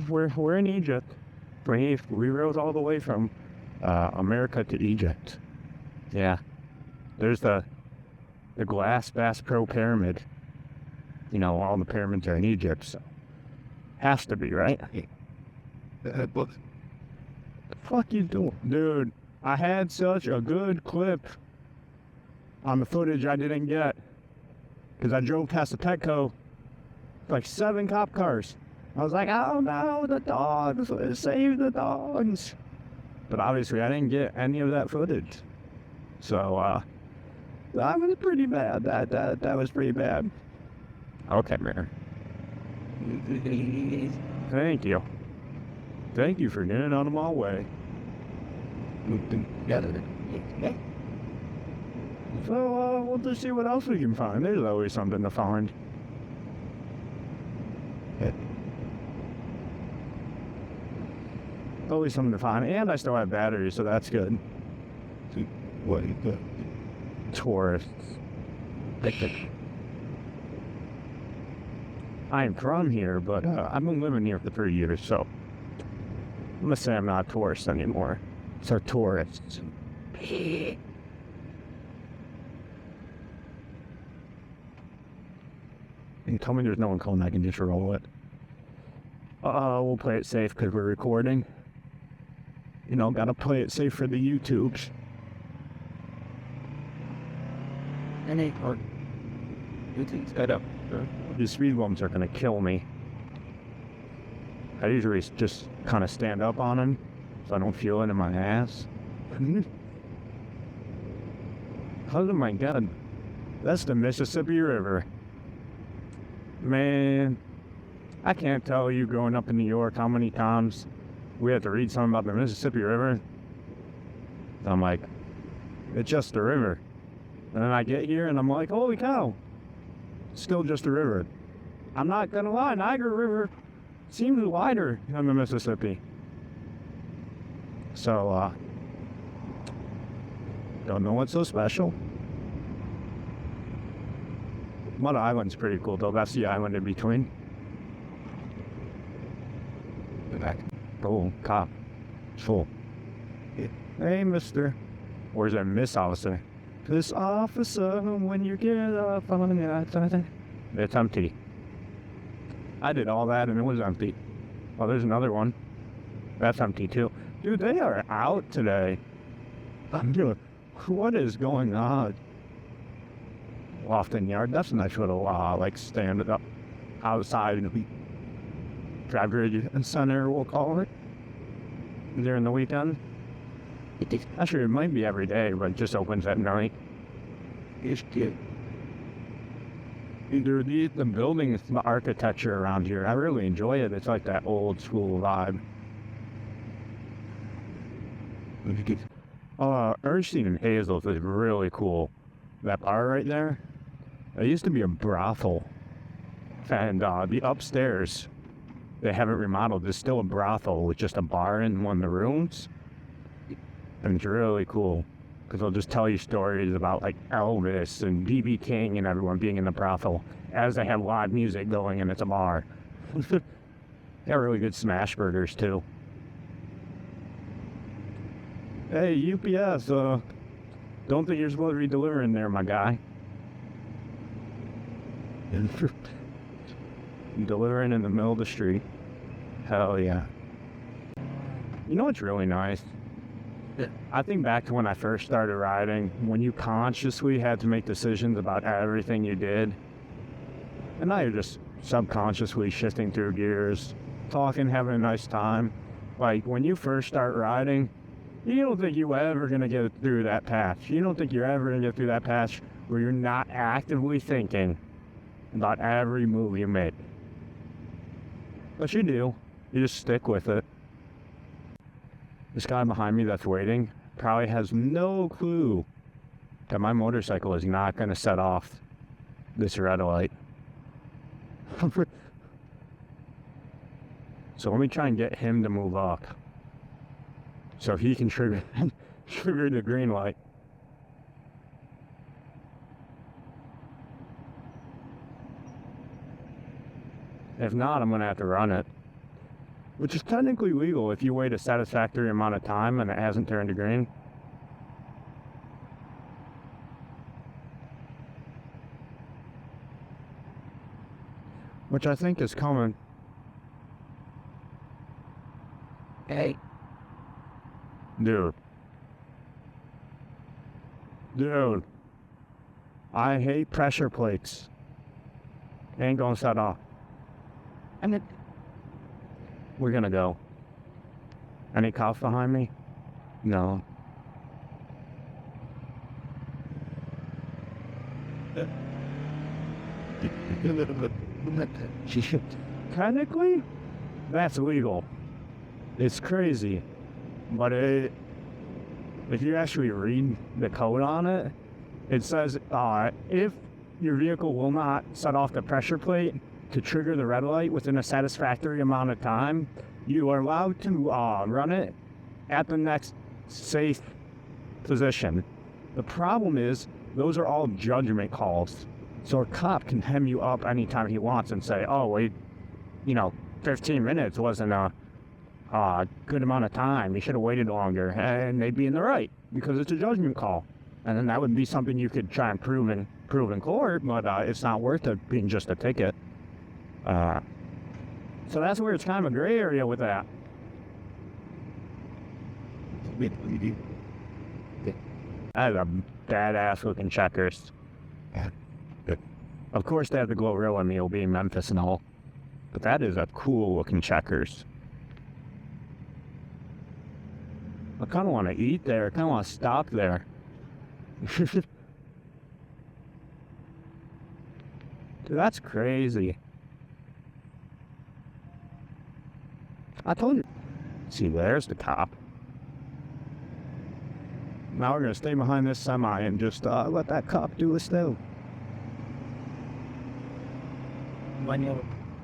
we're in Egypt. We rode all the way from America to Egypt. Yeah. There's the glass Bass Pro Pyramid. You know, all the pyramids are in Egypt, so has to be, right? What the fuck you doing? Dude, I had such a good clip on the footage I didn't get. Because I drove past the Petco, like 7 cop cars. I was like, oh no, the dogs, save the dogs. But obviously I didn't get any of that footage. So, that was pretty bad. That was pretty bad. Okay, man. Thank you. Thank you for getting out of my way. So, we'll just see what else we can find. There's always something to find. Always something to find. And I still have batteries, so that's good. What? Tourists. I am from here, but I've been living here for 3 years, so I'm gonna say I'm not a tourist anymore. So tourists. You tell me there's no one calling, I can just roll it. We'll play it safe because we're recording. You know, gotta play it safe for the YouTubes. YouTube's set up. The speed bumps are gonna kill me. I usually just kind of stand up on them so I don't feel it in my ass. Oh my god. That's the Mississippi River. Man, I can't tell you growing up in New York how many times we had to read something about the Mississippi River. I'm like, it's just a river. And then I get here and I'm like, holy cow, it's still just a river. I'm not gonna lie, Niagara River seems wider than the Mississippi. So, don't know what's so special. Mud Island's pretty cool though, that's the island in between. Oh, cop. Full. Hey, mister. Or is that Miss Officer? This officer, when you get up on the... It's empty. I did all that and it was empty. Oh, there's another one. That's empty too. Dude, they are out today. Dude, what is going on? Lofton Yard, that's a nice little, like, stand up outside Traffic Center, we'll call it. During the weekend. Actually, it might be every day, but it just opens at night. Dude, the buildings, the architecture around here, I really enjoy it. It's like that old school vibe. Ernstine and Hazel's is really cool. That bar right there, it used to be a brothel. And the upstairs, they haven't remodeled. There's still a brothel with just a bar in one of the rooms. And it's really cool because they'll just tell you stories about like Elvis and B.B. King and everyone being in the brothel as they have live music going and it's a bar. They have really good smash burgers too. Hey, UPS, don't think you're supposed to be delivering there, my guy. Delivering in the middle of the street. Hell yeah. You know what's really nice? I think back to when I first started riding, when you consciously had to make decisions about everything you did. And now you're just subconsciously shifting through gears, talking, having a nice time. Like, when you first start riding, you don't think you're ever going to get through that patch. You don't think you're ever going to get through that patch where you're not actively thinking about every move you make. But you do. You just stick with it. This guy behind me that's waiting probably has no clue that my motorcycle is not going to set off this red light. So let me try and get him to move up so he can trigger the green light. If not, I'm going to have to run it. which is technically legal if you wait a satisfactory amount of time and it hasn't turned to green. Which I think is coming. Hey. Dude. I hate pressure plates. Ain't gonna set off. And We're gonna go. Any cops behind me? No. Technically, that's illegal. It's crazy. But if you actually read the code on it, it says if your vehicle will not set off the pressure plate to trigger the red light within a satisfactory amount of time, you are allowed to run it at the next safe position. The problem is, those are all judgment calls. So a cop can hem you up anytime he wants and say, oh, wait, 15 minutes wasn't a good amount of time. You should have waited longer. And they'd be in the right because it's a judgment call. And then that would be something you could try and prove in court, but it's not worth it being just a ticket. So that's where it's kind of a gray area with that. That is a badass looking checkers. Of course they have the Glorilla meal being Memphis and all. But that is a cool looking checkers. I kind of want to eat there. I kind of want to stop there. Dude, that's crazy. I told you. See, there's the cop. Now we're going to stay behind this semi and just let that cop do his thing. When you